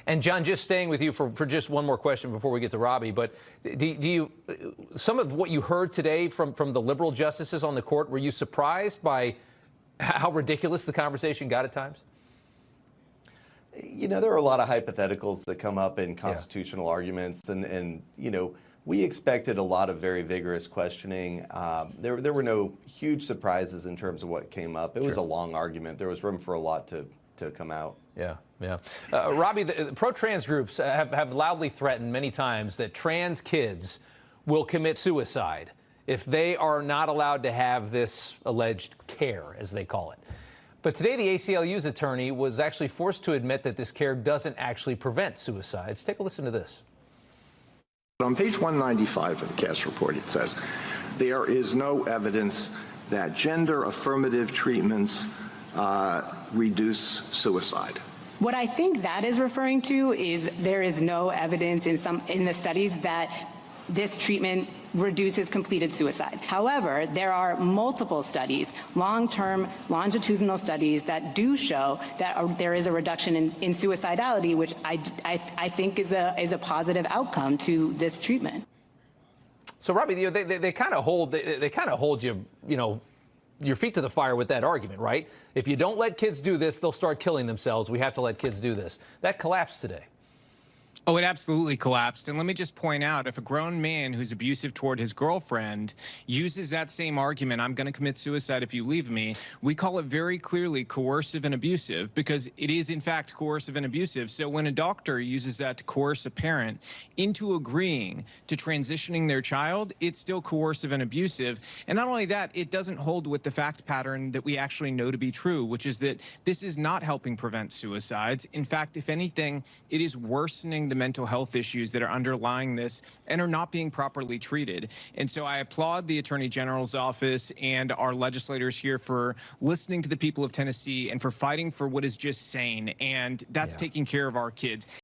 And John, just staying with you for just one more question before we get to Robbie, but do you, some of what you heard today from the liberal justices on the court, were you surprised by how ridiculous the conversation got at times? You know, there are a lot of hypotheticals that come up in constitutional arguments, and you know, we expected a lot of very vigorous questioning. There were no huge surprises in terms of what came up. It was a long argument. There was room for a lot to come out. Yeah. Robbie, the pro-trans groups have loudly threatened many times that trans kids will commit suicide if they are not allowed to have this alleged care, as they call it. But today, the ACLU's attorney was actually forced to admit that this care doesn't actually prevent suicides. Take a listen to this. On page 195 of the Cass report, it says, there is no evidence that gender affirmative treatments reduce suicide. What I think that is referring to is there is no evidence in the studies that this treatment reduces completed suicide. However, there are multiple studies, long-term longitudinal studies, that do show that there is a reduction in suicidality, which I think is a positive outcome to this treatment. So, Robbie, they kind of hold you, your feet to the fire with that argument, right? If you don't let kids do this, they'll start killing themselves. We have to let kids do this. That collapsed today. Oh, it absolutely collapsed. And let me just point out, if a grown man who's abusive toward his girlfriend uses that same argument, I'm going to commit suicide if you leave me, we call it very clearly coercive and abusive, because it is, in fact, coercive and abusive. So when a doctor uses that to coerce a parent into agreeing to transitioning their child, it's still coercive and abusive. And not only that, it doesn't hold with the fact pattern that we actually know to be true, which is that this is not helping prevent suicides. In fact, if anything, it is worsening the mental health issues that are underlying this and are not being properly treated. And so I applaud the Attorney General's office and our legislators here for listening to the people of Tennessee and for fighting for what is just sane, and that's taking care of our kids.